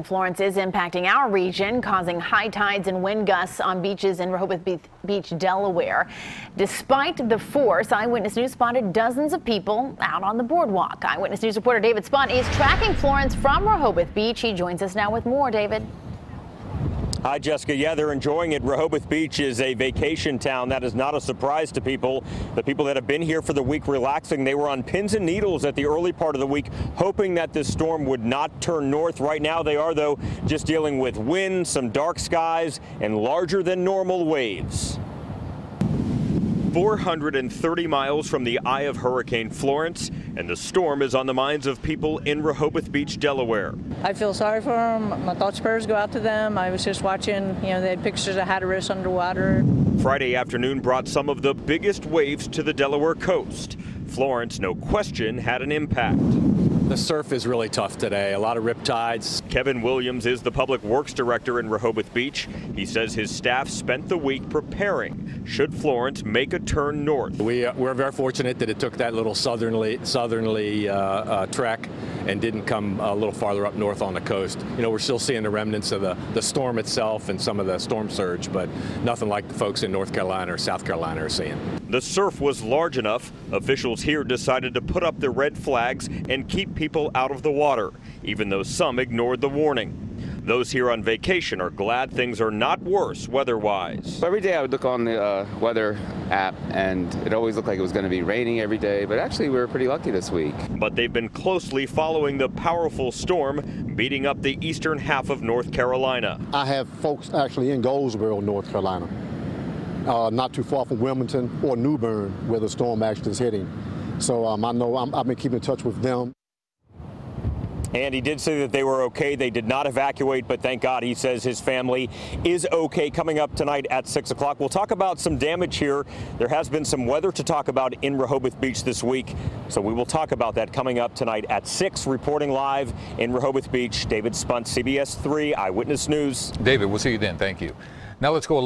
Florence is impacting our region, causing high tides and wind gusts on beaches in Rehoboth Beach, Delaware. Despite the force, Eyewitness News spotted dozens of people out on the boardwalk. Eyewitness News reporter David Spunt is tracking Florence from Rehoboth Beach. He joins us now with more. David. Hi, Jessica. Yeah, they're enjoying it. Rehoboth Beach is a vacation town. That is not a surprise to people. The people that have been here for the week relaxing, they were on pins and needles at the early part of the week, hoping that this storm would not turn north. Right now they are, though, just dealing with wind, some dark skies, and larger than normal waves. 430 miles from the eye of Hurricane Florence, and the storm is on the minds of people in Rehoboth Beach, Delaware. I feel sorry for them. My thoughts and prayers go out to them. I was just watching, they had pictures of Hatteras underwater. Friday afternoon brought some of the biggest waves to the Delaware coast. Florence, no question, had an impact. The surf is really tough today. A lot of riptides. Kevin Williams is the public works director in Rehoboth Beach. He says his staff spent the week preparing should Florence make a turn north. We're very fortunate that it took that little southerly trek and didn't come a little farther up north on the coast. We're still seeing the remnants of the storm itself and some of the storm surge, but nothing like the folks in North Carolina or South Carolina are seeing. The surf was large enough. Officials here decided to put up the red flags and keep people out of the water, even though some ignored the warning. Those here on vacation are glad things are not worse weather-wise. Every day I would look on the weather app, and it always looked like it was going to be raining every day, but actually we were pretty lucky this week. But they've been closely following the powerful storm beating up the eastern half of North Carolina. I have folks actually in Goldsboro, North Carolina, not too far from Wilmington or New Bern, where the storm actually is heading. So I know I've been keeping in touch with them. And he did say that they were okay. They did not evacuate, but thank God, he says his family is okay. Coming up tonight at 6 o'clock, we'll talk about some damage here. There has been some weather to talk about in Rehoboth Beach this week, so we will talk about that coming up tonight at 6. Reporting live in Rehoboth Beach, David Spunt, CBS 3 Eyewitness News. David, we'll see you then. Thank you. Now let's go